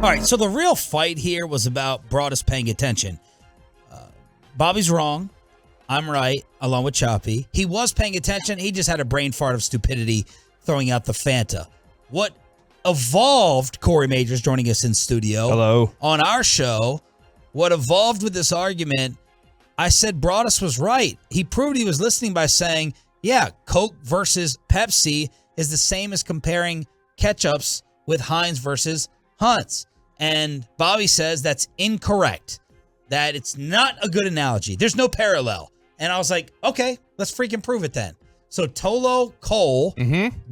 All right, so the real fight here was about Broaddus paying attention. Bobby's wrong. I'm right, along with Choppy. He was paying attention. He just had a brain fart of stupidity throwing out the Fanta. What evolved, Corey Majors joining us in studio. Hello. On our show, what evolved with this argument, I said Broaddus was right. He proved he was listening by saying, yeah, Coke versus Pepsi is the same as comparing ketchups with Heinz versus Hunt's. And Bobby says that's incorrect, that it's not a good analogy. There's no parallel. And I was like, okay, let's freaking prove it then. So Tolo Cole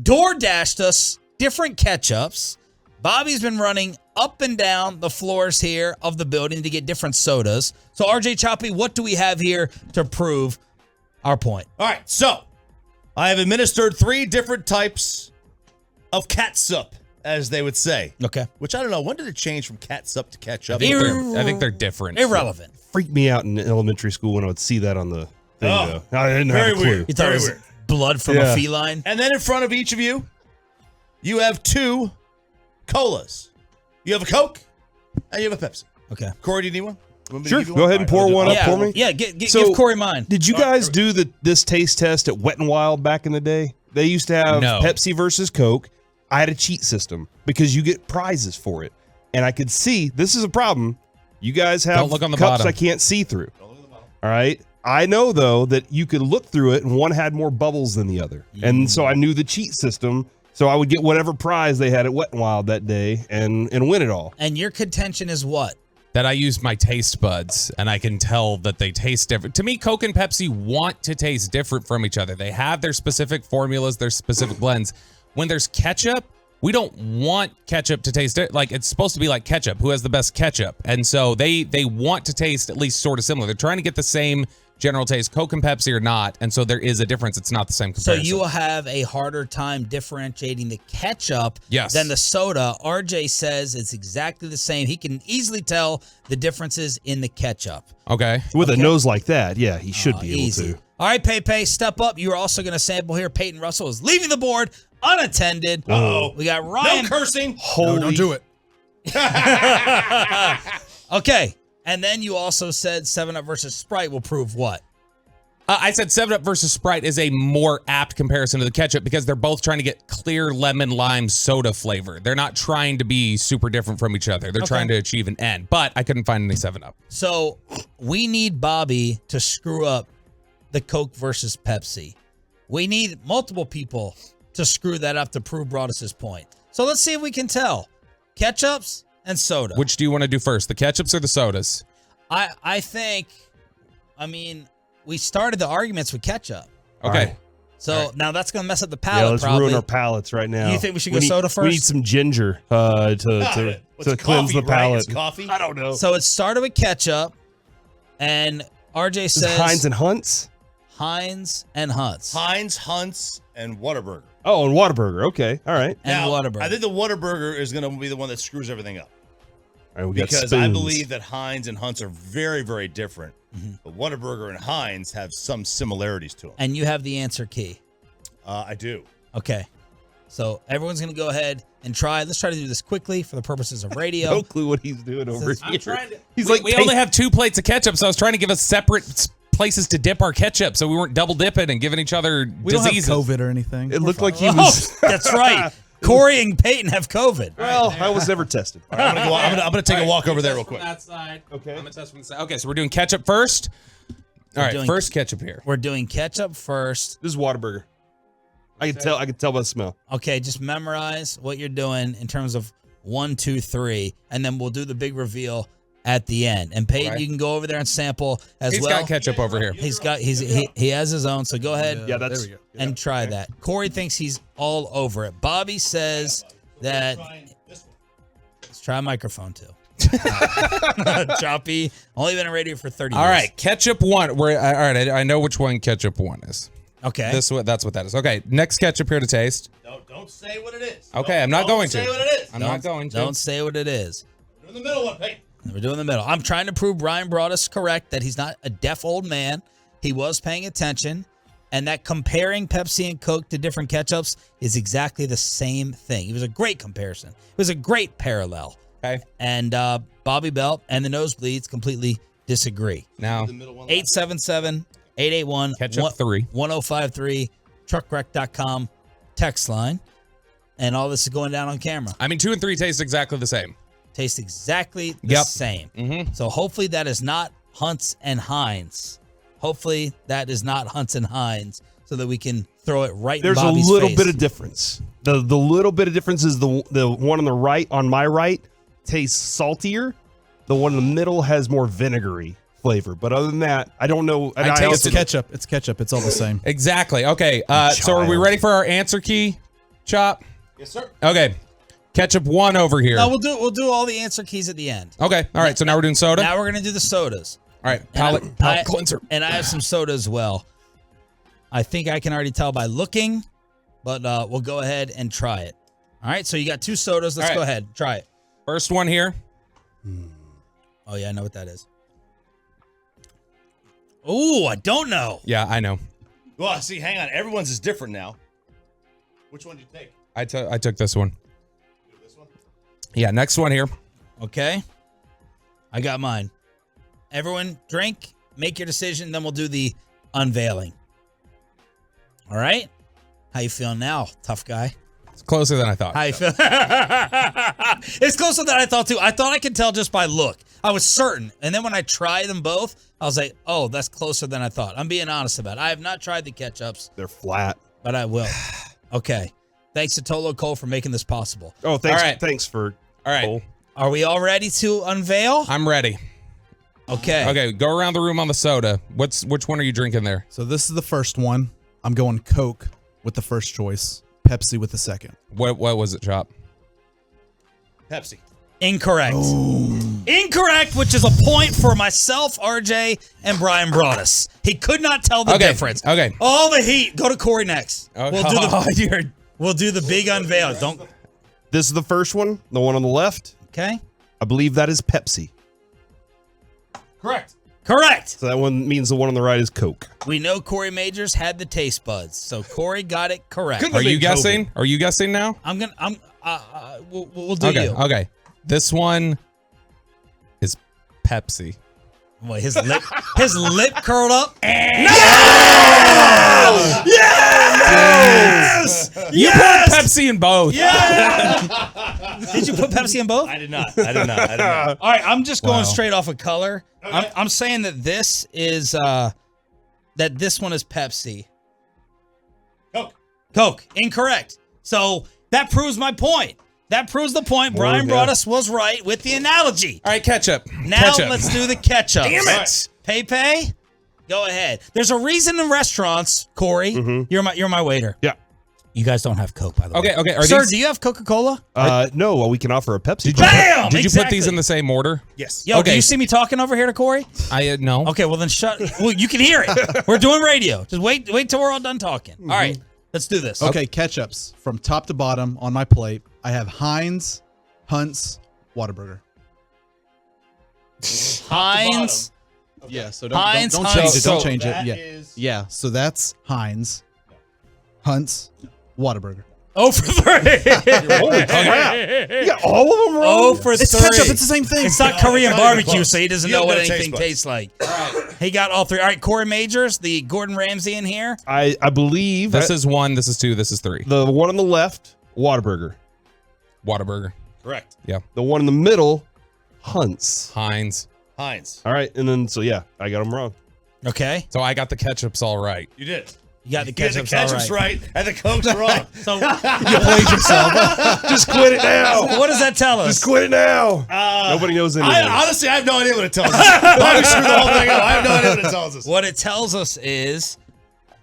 door-dashed us different ketchups. Bobby's been running up and down the floors here of the building to get different sodas. So RJ Choppy, what do we have here to prove our point? All right, so I have administered 3 different types of catsup, as they would say. Okay. Which I don't know. When did it change from catsup to ketchup? I think they're different. Irrelevant. Freaked me out in elementary school when I would see that on the thing, though. I didn't have a clue. Weird. You thought it was weird. blood from a feline? And then in front of each of you, you have 2 colas. You have a Coke and you have a Pepsi. Okay. Corey, do you need one? Sure. Go ahead and pour one up for me. Yeah, give Corey mine. Did you guys do this taste test at Wet n Wild back in the day? They used to have Pepsi versus Coke. I had a cheat system because you get prizes for it. And I could see, this is a problem. You guys have Don't look on the cups bottom. I can't see through. Don't look on the bottom. All right. I know, though, that you could look through it and one had more bubbles than the other. And so I knew the cheat system. So I would get whatever prize they had at Wet n Wild that day and win it all. And your contention is what? That I use my taste buds and I can tell that they taste different. To me, Coke and Pepsi want to taste different from each other. They have their specific formulas, their specific blends. When there's ketchup, we don't want ketchup to taste like it's supposed to be like ketchup. Who has the best ketchup? And so they want to taste at least sort of similar. They're trying to get the same general taste. Coke and Pepsi are not, and so there is a difference. It's not the same comparison. So you will have a harder time differentiating the ketchup Yes. than the soda. RJ says it's exactly the same. He can easily tell the differences in the ketchup. Okay. With a nose like that, yeah, he should be able Easy. to. All right, Pepe, step up. You are also going to sample here. Peyton Russell is leaving the board unattended. Uh-oh. We got Ryan. No cursing. Holy. Don't do it. Okay. And then you also said 7-Up versus Sprite will prove what? I said 7-Up versus Sprite is a more apt comparison to the ketchup because they're both trying to get clear lemon lime soda flavor. They're not trying to be super different from each other. They're trying to achieve an end. But I couldn't find any 7-Up. So we need Bobby to screw up the Coke versus Pepsi. We need multiple people to screw that up to prove Broaddus' point. So let's see if we can tell. Ketchups and soda. Which do you want to do first, the ketchups or the sodas? I think, we started the arguments with ketchup. Okay. Right. So now that's going to mess up the Yeah, palate, let's probably. ruin our palates right now. You think we should go soda first? We need some ginger to cleanse the Right? palate. It's coffee. I don't know. So it started with ketchup, and RJ Is it says Heinz and Hunt's? Heinz and Hunt's. Heinz, Hunt's, and Whataburger. Oh, and Whataburger. Okay, all right. And Now, Whataburger. I think the Whataburger is going to be the one that screws everything up. All right, we got Because spoons. I believe that Heinz and Hunt's are very, very different. But Whataburger and Heinz have some similarities to them. And you have the answer key. I do. Okay. So everyone's going to go ahead and try. Let's try to do this quickly for the purposes of radio. No clue what he's doing over here. He's We only have 2 plates of ketchup, so I was trying to give us separate places to dip our ketchup so we weren't double dipping and giving each other We don't have diseases. COVID or anything. It looked like he Oh, was. that's right. Corey and Peyton have COVID. Well, I was never tested. All right, I'm gonna take a walk over there real quick. That side. Okay. I'm gonna test from the side. Okay, so we're doing ketchup first. All right, doing- first ketchup here. We're doing ketchup first. This is Whataburger. I can tell by the smell. Okay, just memorize what you're doing in terms of 1, 2, 3, and then we'll do the big reveal at the end. And Peyton, Okay. you can go over there and sample as He's well. got ketchup over here. He has his own, so go ahead Yeah, that's. There we go. and try that. Corey thinks he's all over it. Bobby says that. Let's try a microphone too. Choppy, only been on radio for 30 All years. right, ketchup 1. All right, I know which one ketchup 1 is. Okay. That's what that is. Okay, next ketchup here to taste. Don't say what it is. Okay, I'm not going to. Don't say what it is. I'm not going to. Don't say what it is. We're in the middle one, Peyton. We're doing the middle. I'm trying to prove Bryan Broaddus correct, that he's not a deaf old man. He was paying attention, and that comparing Pepsi and Coke to different ketchups is exactly the same thing. It was a great comparison. It was a great parallel. Okay. And Bobby Belt and the Nosebleeds completely disagree. Now, 877-881 Ketchup 3. 1053 truckwreck.com text line. And all this is going down on camera. I mean, 2 and 3 taste exactly the same. Tastes exactly the same. Mm-hmm. So hopefully that is not Hunt's and Heinz. Hopefully that is not Hunt's and Heinz, so that we can throw it right There's in Bobby's a little face. bit of difference. The little bit of difference is the one on the right, on my right, tastes saltier. The one in the middle has more vinegary flavor. But other than that, I don't know. I It's ketchup. It's ketchup. It's all the same. Exactly. Okay. So are we ready for our answer key, Chop? Yes, sir. Okay. Ketchup 1 over here. No, we'll do all the answer keys at the end. Okay. All right. So now we're doing soda. Now we're gonna do the sodas. All right. Palate cleanser. And I have some soda as well. I think I can already tell by looking, but we'll go ahead and try it. All right. So you got 2 sodas. Let's All right. go ahead. Try it. First one here. Oh yeah, I know what that is. Oh, I don't know. Yeah, I know. Well, see, hang on. Everyone's is different now. Which one did you take? I took this one. This one? Yeah. Next one here. Okay. I got mine. Everyone drink, make your decision, then we'll do the unveiling. All right? How you feeling now, tough guy? It's closer than I thought. How you feel? It's closer than I thought, too. I thought I could tell just by look. I was certain. And then when I tried them both, I was like, oh, that's closer than I thought. I'm being honest about it. I have not tried the ketchups, They're flat. but I will. Okay. Thanks to Tolo Cole for making this possible. Oh, thanks. All right. Thanks for. All right. Cole. Are we all ready to unveil? I'm ready. Okay. Okay. Go around the room on the soda. Which one are you drinking there? So this is the first one. I'm going Coke with the first choice. Pepsi with the second. What was it, Chop? Pepsi. Incorrect. Incorrect, which is a point for myself, RJ, and Bryan Broaddus. He could not tell the difference. Okay. All the heat. Go to Corey next. Okay. We'll do the big unveil. Don't. This is the first one, the one on the left. Okay. I believe that is Pepsi. Correct. Correct. So that one means the one on the right is Coke. We know Corey Majors had the taste buds, so Corey got it correct. Couldn't Are have you been guessing? COVID. Are you guessing now? We'll do Okay. you. Okay. This one is Pepsi. Wait, his lip curled up. Yes! You put Pepsi in both. Did you put Pepsi in both? I did not. All All right, I'm just going Wow. straight off of color. Okay. I'm saying that this is this one is Pepsi. Coke. Coke. Incorrect. So that proves my point. That proves the point. Bryan Broaddus was right with the analogy. All right, ketchup. Now Ketchup. let's do the ketchup. Damn it. Pepe, go ahead. There's a reason in restaurants, Corey. You're my waiter. Yeah. You guys don't have Coke, by the way. Okay. Are Sir, these? do you have Coca-Cola? No, well, we can offer a Pepsi. Bam! Did you put these Exactly. in the same order? Yes. Yo, Okay. do you see me talking over here to Corey? I no. Okay, well then shut. Well, you can hear it. We're doing radio. Just wait till we're all done talking. All right, let's do this. Okay, ketchups from top to bottom on my plate. I have Heinz, Hunt's, Whataburger. Heinz. Yeah, so Heinz, don't Hunt's. change it. Don't So change it. that Yeah. is- Yeah, so that's Heinz, Hunt's, Whataburger. Oh for 3. Holy crap. You got all of them wrong? Oh for 3. It's ketchup. It's the same thing. It's not No, Korean it's not even barbecue, close. so he doesn't You know have what no taste anything buds. tastes like. He got all 3. All right, Corey Majors, the Gordon Ramsay in here. I believe This is 1. This is 2. This is 3. the one on the left, Whataburger. Whataburger. Correct. Yeah. The one in the middle, Hunt's. Heinz. Heinz. All right, and then so yeah, I got them wrong. Okay, So I got the ketchups all right. You did. you got the You had the ketchup. all ketchup's right, and the Coke's wrong. So You played yourself. Just quit it now. what does that tell us? Just quit it now. Nobody knows anything. Honestly, I have no idea what it tells us. Bobby screwed the whole thing up. I have no idea what it tells us. What it tells us is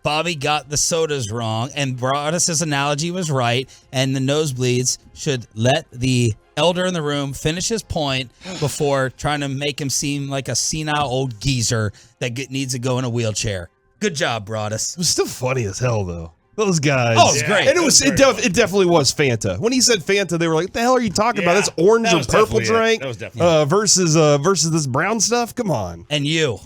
Bobby got the sodas wrong, and Broaddus' analogy was right, and the nosebleeds should let the elder in the room finish his point before trying to make him seem like a senile old geezer that needs to go in a wheelchair. Good job, Broaddus. It was still funny as hell though. Those guys. Oh, it was great. And it definitely was Fanta. When he said Fanta, they were like, "What the hell are you talking about? That's orange that or was purple definitely it. drink That was definitely versus this brown stuff. Come on." And you.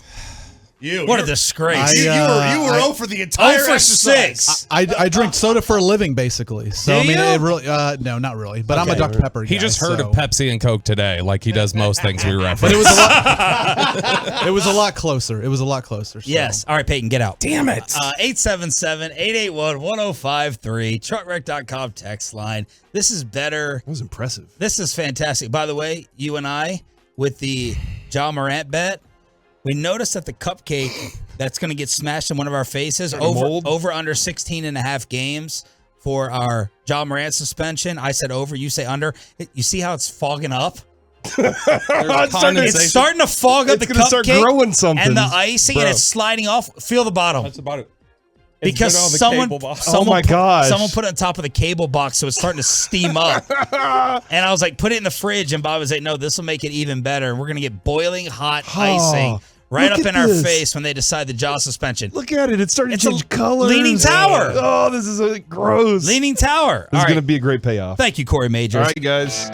What a disgrace. You were 0 for the entire 0 for exercise. 6. I drink soda for a living, basically. So Do I mean, you? it really no, not really. But I'm a Dr. Pepper guy. He just heard so. of Pepsi and Coke today, like he does most things we reference. But it was a lot. It was a lot closer. It was a lot closer. So. Yes. All right, Peyton, get out. Damn it. 877-881-1053. Truckwreck.com text line. This is better. That was impressive. This is fantastic. By the way, you and I, with the Ja Morant bet, we noticed that the cupcake that's going to get smashed in one of our faces over under 16 and a half games for our Ja Morant suspension. I said over, you say under. You see how it's fogging up? It's starting to fog up the cupcake. Start growing something. And the icing, and it's sliding off. Feel the bottom. That's about it. Because someone put it on top of the cable box, so it's starting to steam up. And I was like, put it in the fridge, and Bob was like, no, this will make it even better. We're gonna get boiling hot icing right up in our face when they decide the jaw suspension. Look at it; it's starting to change colors. Leaning Tower. Oh, this is gross. Leaning Tower. This is gonna be a great payoff. Thank you, Corey Majors. All right, guys.